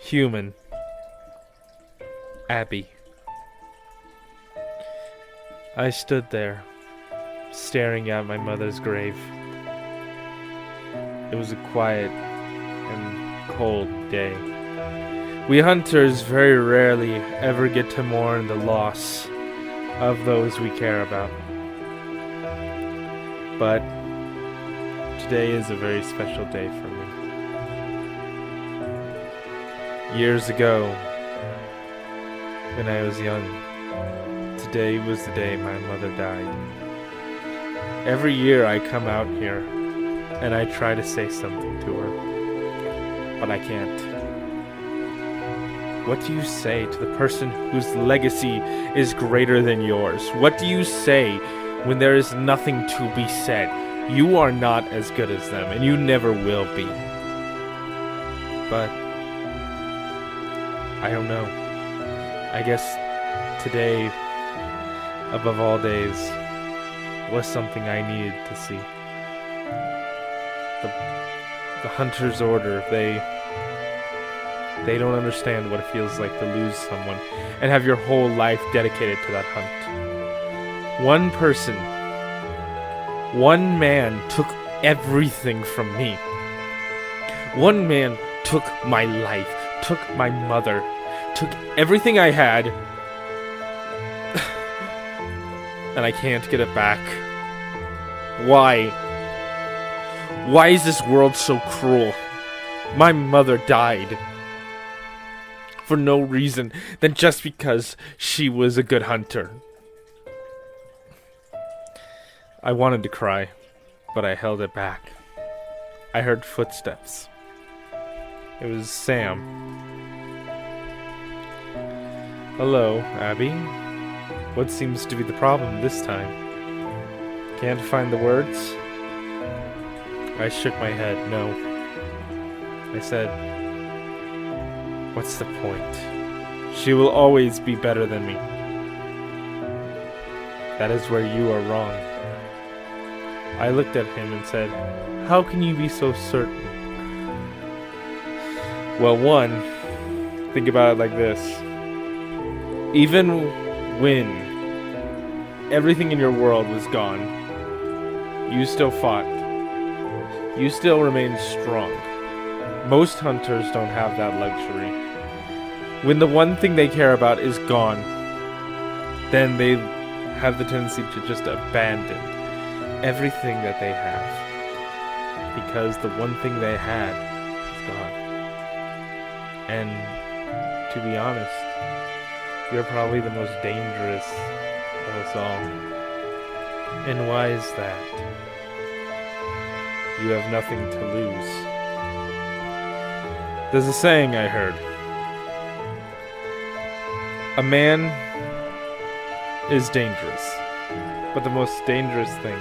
human, Abby. I stood there, staring at my mother's grave. It was a quiet and cold day. We hunters very rarely ever get to mourn the loss of those we care about. But today is a very special day for me. Years ago, when I was young, today was the day my mother died. Every year I come out here and I try to say something to her, but I can't. What do you say to the person whose legacy is greater than yours? What do you say when there is nothing to be said? You are not as good as them, and you never will be. But I don't know. I guess today, above all days, was something I needed to see. The hunter's order, they don't understand what it feels like to lose someone and have your whole life dedicated to that hunt. One person, one man took everything from me. One man took my life, took my mother, took everything I had, and I can't get it back. Why? Why is this world so cruel? My mother died for no reason than just because she was a good hunter. I wanted to cry, but I held it back. I heard footsteps. It was Sam. Hello, Abby. What seems to be the problem this time? Can't find the words? I shook my head. No. I said, what's the point? She will always be better than me. That is where you are wrong. I looked at him and said, how can you be so certain? Well, one, think about it like this. Even when everything in your world was gone, you still fought. You still remained strong. Most hunters don't have that luxury. When the one thing they care about is gone, then they have the tendency to just abandon everything that they have, because the one thing they had is gone. And to be honest, you're probably the most dangerous of us all. And why is that? You have nothing to lose. There's a saying I heard. A man is dangerous, but the most dangerous thing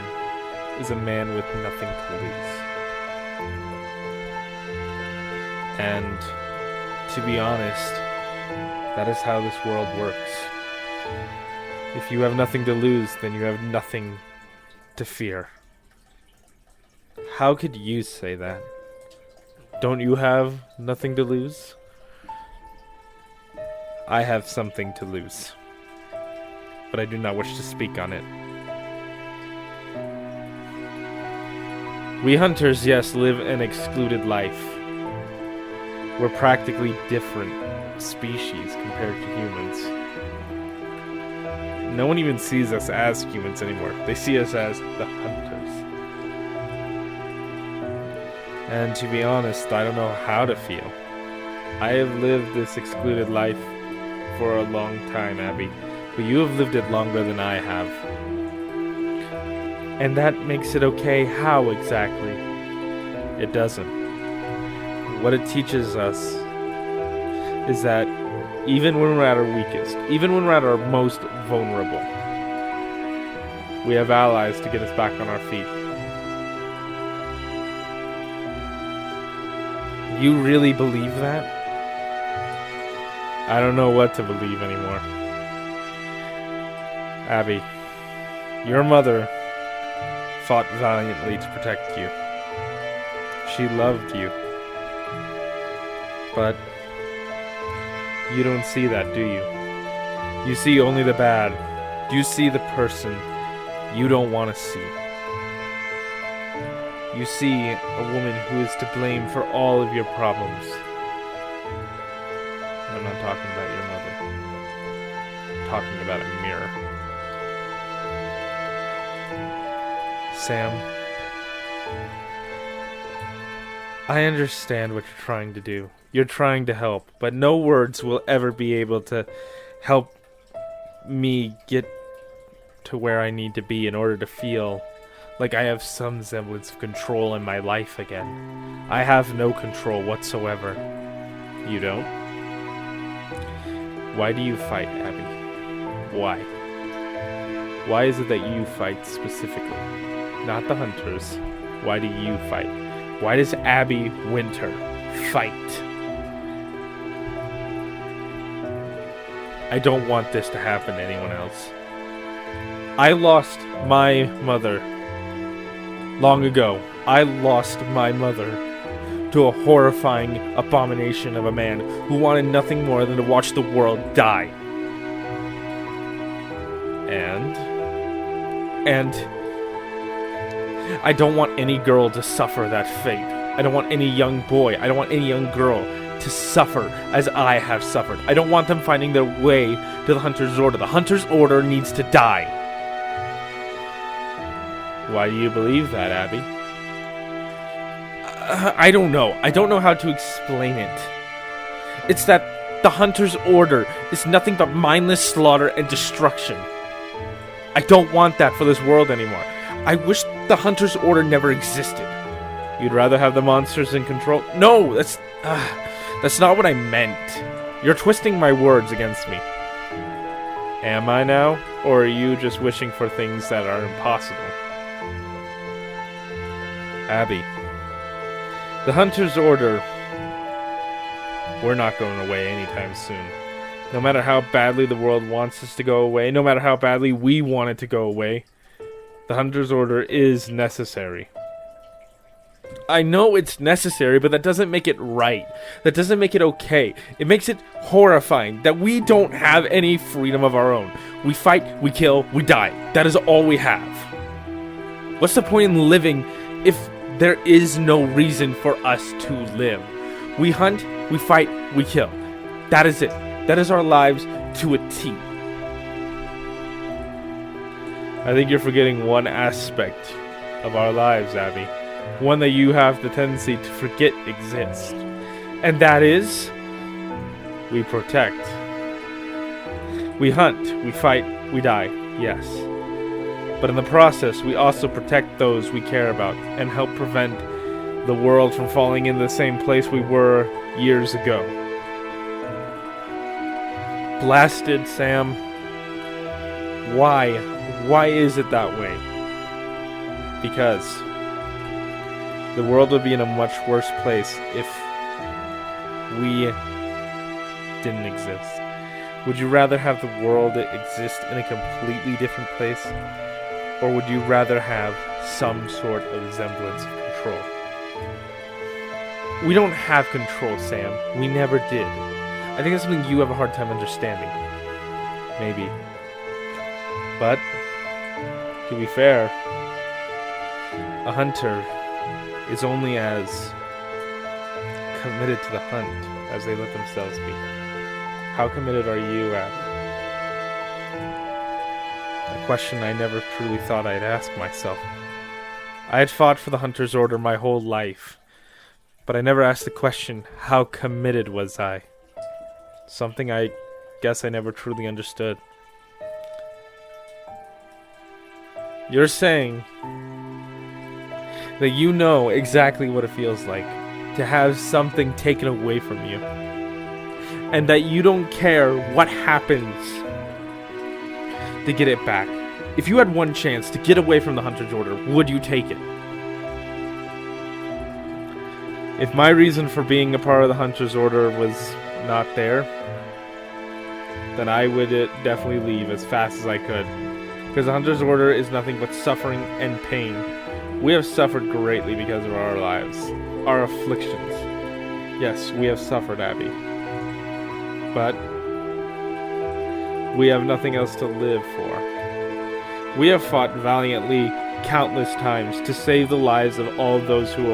is a man with nothing to lose. And to be honest, that is how this world works. If you have nothing to lose, then you have nothing to fear. How could you say that? Don't you have nothing to lose? I have something to lose, but I do not wish to speak on it. We hunters, yes, live an excluded life. We're practically different species compared to humans. No one even sees us as humans anymore. They see us as the hunters. And to be honest, I don't know how to feel. I have lived this excluded life for a long time, Abby, but you have lived it longer than I have. And that makes it okay. How exactly? It doesn't. What it teaches us is that even when we're at our weakest, even when we're at our most vulnerable, we have allies to get us back on our feet. You really believe that? I don't know what to believe anymore. Abby, your mother fought valiantly to protect you. She loved you. But You don't see that, do you? You see only the bad. You see the person you don't want to see. You see a woman who is to blame for all of your problems. I'm not talking about your mother. I'm talking about a mirror. Sam, I understand what you're trying to do. You're trying to help, but no words will ever be able to help me get to where I need to be in order to feel like I have some semblance of control in my life again. I have no control whatsoever. You don't? Why do you fight, Abby? Why? Why is it that you fight specifically? Not the hunters. Why do you fight? Why does Abby Winter fight? I don't want this to happen to anyone else. I lost my mother long ago. I lost my mother to a horrifying abomination of a man who wanted nothing more than to watch the world die. And I don't want any girl to suffer that fate. I don't want any young boy, I don't want any young girl to suffer as I have suffered. I don't want them finding their way to the Hunter's Order. The Hunter's Order needs to die. Why do you believe that, Abby? I don't know. I don't know how to explain it. It's that the Hunter's Order is nothing but mindless slaughter and destruction. I don't want that for this world anymore. I wish the Hunter's Order never existed. You'd rather have the monsters in control? No, that's not what I meant. You're twisting my words against me. Am I now? Or are you just wishing for things that are impossible? Abby, the Hunter's Order, we're not going away anytime soon. No matter how badly the world wants us to go away, no matter how badly we want it to go away, the Hunter's Order is necessary. I know it's necessary, but that doesn't make it right. That doesn't make it okay. It makes it horrifying that we don't have any freedom of our own. We fight, we kill, we die. That is all we have. What's the point in living if there is no reason for us to live? We hunt, we fight, we kill. That is it. That is our lives to a T. I think you're forgetting one aspect of our lives, Abby. One that you have the tendency to forget exists. And that is, we protect. We hunt, we fight, we die, yes. But in the process, we also protect those we care about and help prevent the world from falling in the same place we were years ago. Blasted, Sam. Why? Why is it that way? Because the world would be in a much worse place if we didn't exist. Would you rather have the world exist in a completely different place? Or would you rather have some sort of semblance of control? We don't have control, Sam. We never did. I think that's something you have a hard time understanding. Maybe. But, to be fair, a hunter is only as committed to the hunt as they let themselves be. How committed are you, Abby? A question I never truly thought I'd ask myself. I had fought for the Hunter's Order my whole life, but I never asked the question, how committed was I? Something I guess I never truly understood. You're saying that you know exactly what it feels like to have something taken away from you, and that you don't care what happens to get it back. If you had one chance to get away from the Hunter's Order, would you take it? If my reason for being a part of the Hunter's Order was not there, then I would definitely leave as fast as I could. Because the Hunter's Order is nothing but suffering and pain. We have suffered greatly because of our lives, our afflictions. Yes, we have suffered, Abby. But we have nothing else to live for. We have fought valiantly countless times to save the lives of all those who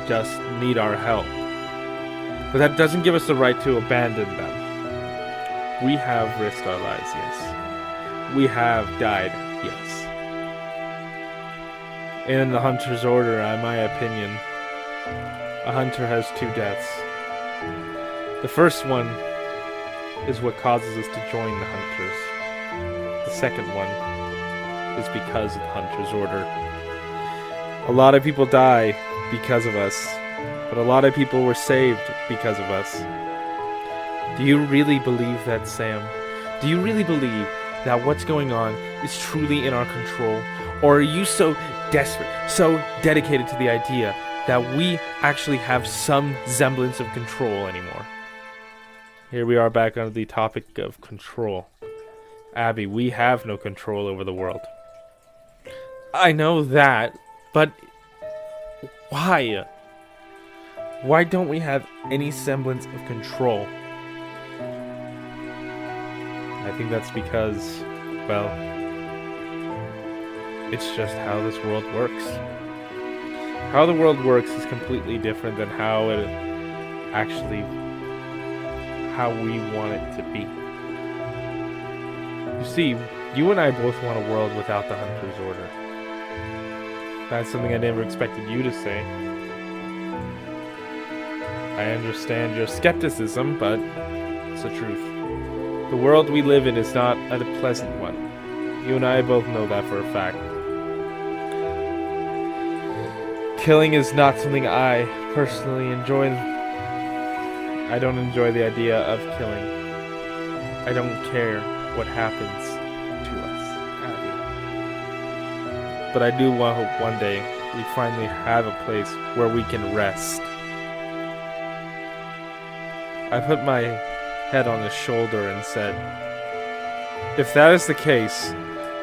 just need our help. But that doesn't give us the right to abandon them. We have risked our lives, yes. We have died, yes. In the hunter's order, in my opinion, a hunter has 2 deaths. The first one is what causes us to join the hunters. The second one is because of the hunter's order. A lot of people die because of us, but a lot of people were saved because of us. Do you really believe that, Sam? Do you really believe that what's going on is truly in our control? Or are you so desperate, so dedicated to the idea that we actually have some semblance of control anymore? Here we are back on the topic of control. Abby, we have no control over the world. I know that, but why? Why don't we have any semblance of control? I think that's because, well, it's just how this world works. How the world works is completely different than how we want it to be. You see, you and I both want a world without the hunter's order. That's something I never expected you to say. I understand your skepticism, but it's the truth. The world we live in is not a pleasant one. You and I both know that for a fact. Killing is not something I personally enjoy. I don't enjoy the idea of killing. I don't care what happens to us, Abby. But I do hope one day we finally have a place where we can rest. I put my head on his shoulder and said, if that is the case,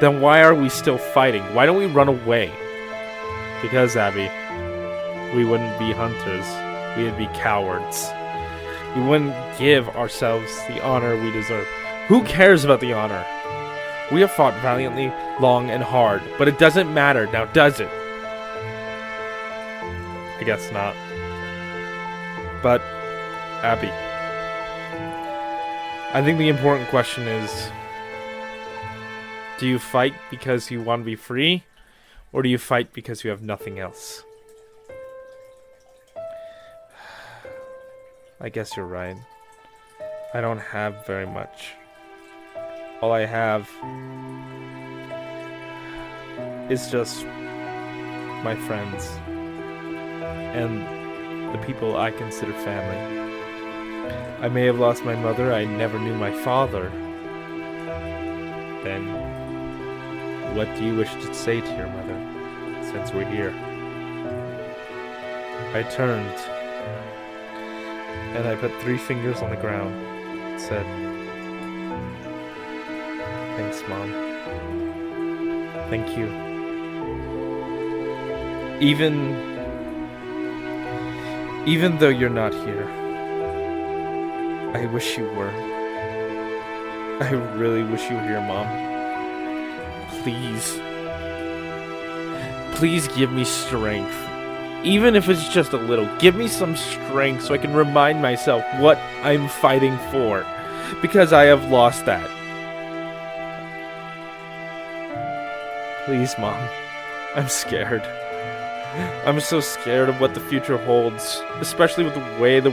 then why are we still fighting? Why don't we run away? Because, Abby, we wouldn't be hunters. We would be cowards. We wouldn't give ourselves the honor we deserve. Who cares about the honor? We have fought valiantly, long, and hard, but it doesn't matter now, does it? I guess not. But, Abby, I think the important question is, do you fight because you want to be free, or do you fight because you have nothing else? I guess you're right. I don't have very much. All I have is just my friends and the people I consider family. I may have lost my mother, I never knew my father. Then, what do you wish to say to your mother, since we're here? I turned, and I put 3 fingers on the ground, and said, thanks, Mom. Thank you. Even though you're not here, I wish you were. I really wish you were here, Mom. Please. Please give me strength. Even if it's just a little. Give me some strength so I can remind myself what I'm fighting for. Because I have lost that. Please, Mom. I'm scared. I'm so scared of what the future holds. Especially with the way the